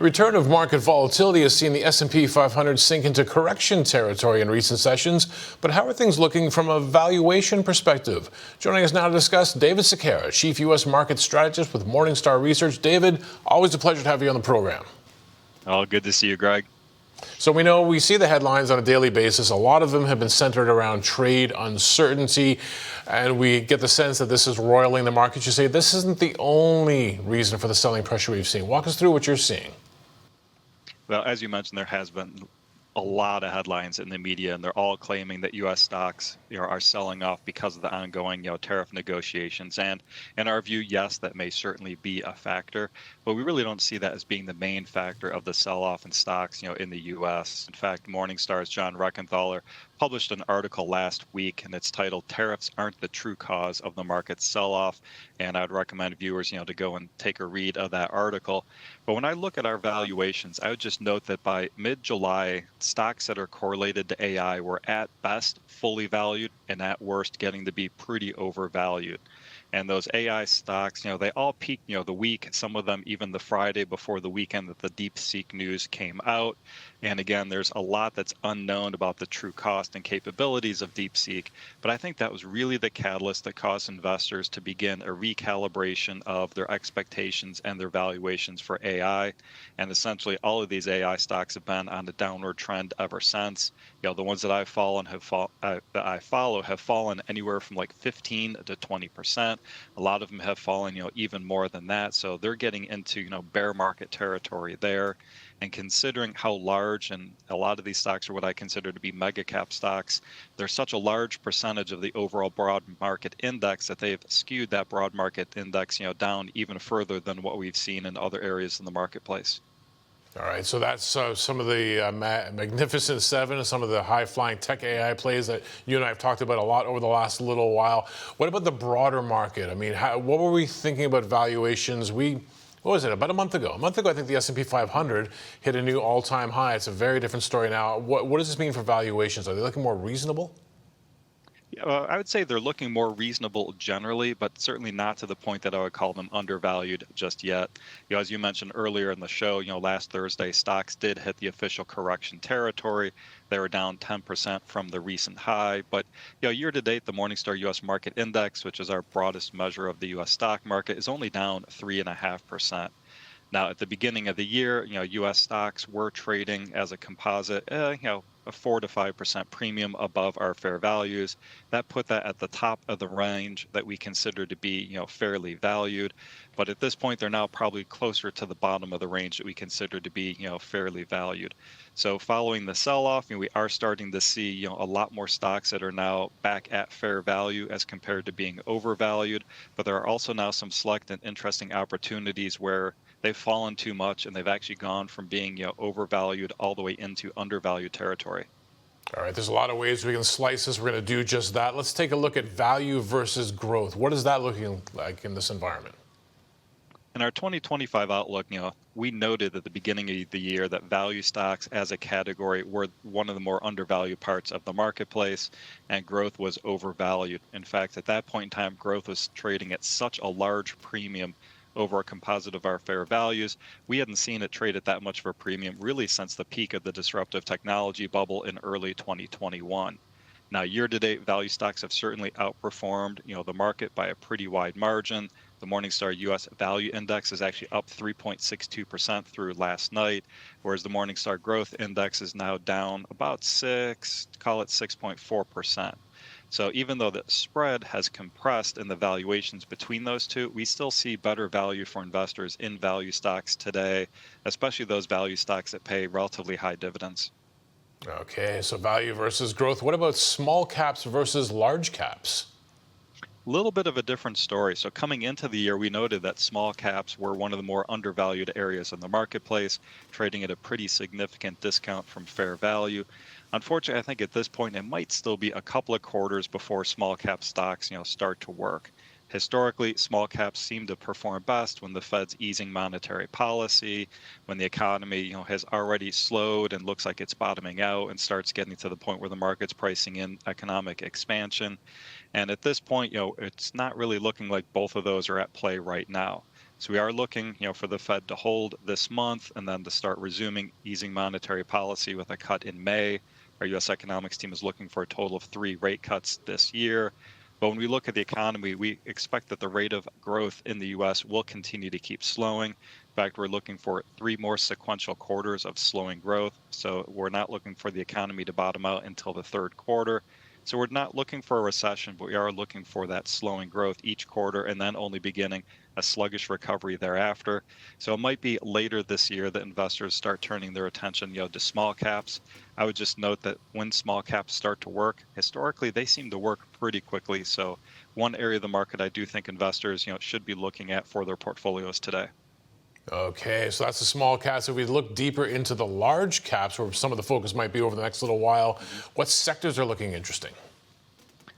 The return of market volatility has seen the S&P 500 sink into correction territory in recent sessions. But how are things looking from a valuation perspective? Joining us now to discuss, David Sekera, Chief U.S. Market Strategist with Morningstar Research. David, always a pleasure to have you on the program. Oh, good to see you, Greg. So we see the headlines on a daily basis. A lot of them have been centered around trade uncertainty, and we get the sense that this is roiling the market. You say this isn't the only reason for the selling pressure we've seen. Walk us through what you're seeing. Well, as you mentioned, there has been a lot of headlines in the media, and they're all claiming that U.S. stocks, are selling off because of the ongoing, tariff negotiations. And in our view, yes, that may certainly be a factor, but we really don't see that as being the main factor of the sell-off in stocks, in the U.S. In fact, Morningstar's John Reckenthaler published an article last week, and it's titled "Tariffs Aren't the True Cause of the Market Sell-Off." And I'd recommend viewers, to go and take a read of that article. But when I look at our valuations, I would just note that by mid-July, stocks that are correlated to AI were at best fully valued and at worst getting to be pretty overvalued. And those AI stocks, they all peaked, the week, some of them even the Friday before the weekend that the DeepSeek news came out. And again, there's a lot that's unknown about the true cost and capabilities of DeepSeek. But I think that was really the catalyst that caused investors to begin a recalibration of their expectations and their valuations for AI. And essentially, all of these AI stocks have been on a downward trend ever since. The ones that I follow have fallen anywhere from like 15 to 20%. A lot of them have fallen, even more than that. So they're getting into, bear market territory there. And considering how large, and a lot of these stocks are what I consider to be mega cap stocks, they're such a large percentage of the overall broad market index that they've skewed that broad market index, down even further than what we've seen in other areas in the marketplace. All right, so that's some of the Magnificent Seven and some of the high-flying tech AI plays that you and I have talked about a lot over the last little while. What about the broader market? I mean, what were we thinking about valuations? What was it, about a month ago? A month ago, I think the S&P 500 hit a new all-time high. It's a very different story now. What does this mean for valuations? Are they looking more reasonable? Yeah, I would say they're looking more reasonable generally, but certainly not to the point that I would call them undervalued just yet. As you mentioned earlier in the show, last Thursday, stocks did hit the official correction territory. They were down 10% from the recent high. But, year to date, the Morningstar U.S. Market Index, which is our broadest measure of the U.S. stock market, is only down 3.5%. Now, at the beginning of the year, U.S. stocks were trading as a composite, a 4 to 5% premium above our fair values. That put that at the top of the range that we consider to be, fairly valued. But at this point, they're now probably closer to the bottom of the range that we consider to be, fairly valued. So following the sell-off, we are starting to see, a lot more stocks that are now back at fair value as compared to being overvalued. But there are also now some select and interesting opportunities where they've fallen too much and they've actually gone from being, overvalued all the way into undervalued territory. All right, there's a lot of ways we can slice this. We're going to do just that. Let's take a look at value versus growth. What is that looking like in this environment? In our 2025 outlook, we noted at the beginning of the year that value stocks as a category were one of the more undervalued parts of the marketplace, and growth was overvalued. In fact, at that point in time, growth was trading at such a large premium over a composite of our fair values. We hadn't seen it trade at that much of a premium really since the peak of the disruptive technology bubble in early 2021. Now, year-to-date, value stocks have certainly outperformed, the market by a pretty wide margin. The Morningstar U.S. Value Index is actually up 3.62% through last night, whereas the Morningstar Growth Index is now down about 6.4%. So even though the spread has compressed in the valuations between those two, we still see better value for investors in value stocks today, especially those value stocks that pay relatively high dividends. Okay, so value versus growth. What about small caps versus large caps? Little bit of a different story. So coming into the year, we noted that small caps were one of the more undervalued areas in the marketplace, trading at a pretty significant discount from fair value. Unfortunately, I think at this point, it might still be a couple of quarters before small cap stocks, start to work. Historically, small caps seem to perform best when the Fed's easing monetary policy, when the economy, has already slowed and looks like it's bottoming out and starts getting to the point where the market's pricing in economic expansion. And at this point, it's not really looking like both of those are at play right now. So we are looking, for the Fed to hold this month and then to start resuming easing monetary policy with a cut in May. Our U.S. economics team is looking for a total of 3 rate cuts this year. But when we look at the economy, we expect that the rate of growth in the U.S. will continue to keep slowing. In fact, we're looking for 3 more sequential quarters of slowing growth. So we're not looking for the economy to bottom out until the third quarter. So we're not looking for a recession, but we are looking for that slowing growth each quarter and then only beginning a sluggish recovery thereafter. So it might be later this year that investors start turning their attention, to small caps. I would just note that when small caps start to work, historically they seem to work pretty quickly. So one area of the market I do think investors, should be looking at for their portfolios today. Okay, so that's the small caps. If we look deeper into the large caps, where some of the focus might be over the next little while, what sectors are looking interesting?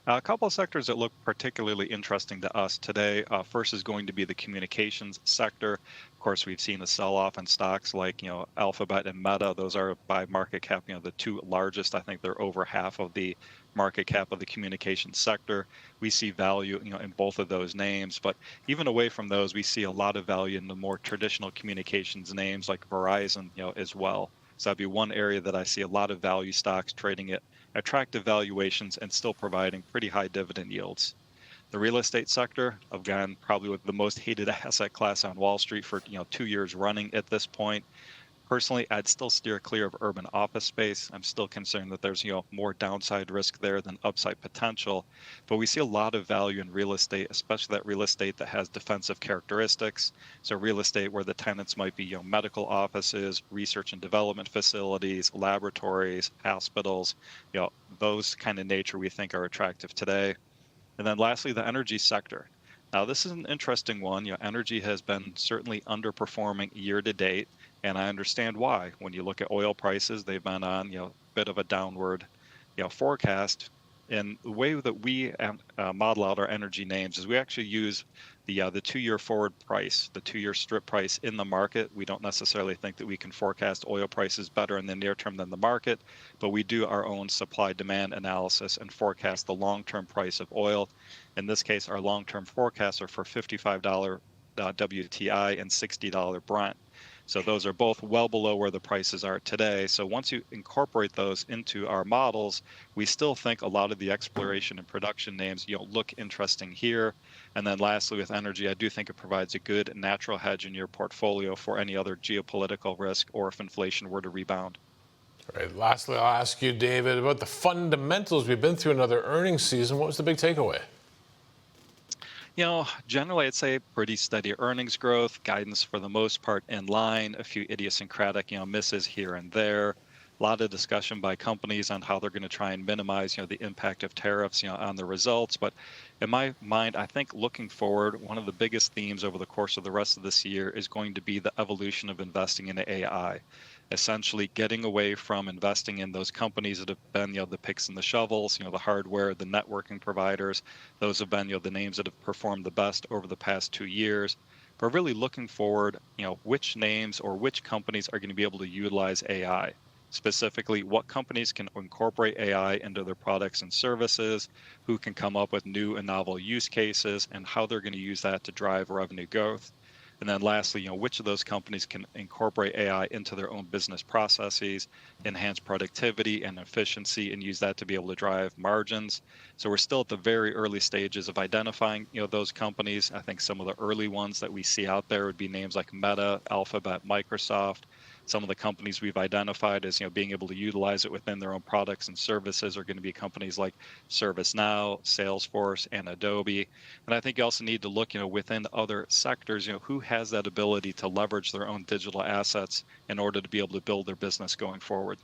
A couple of sectors that look particularly interesting to us today. First is going to be the communications sector. Of course, we've seen a sell-off in stocks like, Alphabet and Meta. Those are by market cap, the 2 largest. I think they're over half of the market cap of the communications sector. We see value, in both of those names. But even away from those, we see a lot of value in the more traditional communications names like Verizon, as well. So that'd be one area that I see a lot of value stocks trading at attractive valuations and still providing pretty high dividend yields. The real estate sector, again, probably with the most hated asset class on Wall Street for 2 years running at this point. Personally, I'd still steer clear of urban office space. I'm still concerned that there's more downside risk there than upside potential. But we see a lot of value in real estate, especially that real estate that has defensive characteristics. So real estate where the tenants might be medical offices, research and development facilities, laboratories, hospitals, those kind of nature we think are attractive today. And then lastly, the energy sector. Now, this is an interesting one. Energy has been certainly underperforming year to date, and I understand why. When you look at oil prices, they've been on, a bit of a downward, forecast. And the way that we model out our energy names is we actually use the 2-year forward price, the 2-year strip price in the market. We don't necessarily think that we can forecast oil prices better in the near term than the market, but we do our own supply demand analysis and forecast the long-term price of oil. In this case, our long-term forecasts are for $55 WTI and $60 Brent. So those are both well below where the prices are today. So once you incorporate those into our models, we still think a lot of the exploration and production names, look interesting here. And then lastly, with energy, I do think it provides a good natural hedge in your portfolio for any other geopolitical risk or if inflation were to rebound. All right, lastly, I'll ask you, David, about the fundamentals. We've been through another earnings season. What was the big takeaway? Generally, I'd say pretty steady earnings growth, guidance for the most part in line, a few idiosyncratic, misses here and there. A lot of discussion by companies on how they're going to try and minimize, the impact of tariffs, on the results. But in my mind, I think looking forward, one of the biggest themes over the course of the rest of this year is going to be the evolution of investing in AI. Essentially getting away from investing in those companies that have been, the picks and the shovels, the hardware, the networking providers. Those have been, the names that have performed the best over the past 2 years. But really looking forward, which names or which companies are going to be able to utilize AI. Specifically, what companies can incorporate AI into their products and services, who can come up with new and novel use cases, and how they're going to use that to drive revenue growth. And then lastly, which of those companies can incorporate AI into their own business processes, enhance productivity and efficiency, and use that to be able to drive margins. So we're still at the very early stages of identifying, those companies. I think some of the early ones that we see out there would be names like Meta, Alphabet, Microsoft. Some of the companies we've identified as being able to utilize it within their own products and services are going to be companies like ServiceNow, Salesforce, and Adobe. And I think you also need to look, within other sectors, who has that ability to leverage their own digital assets in order to be able to build their business going forward.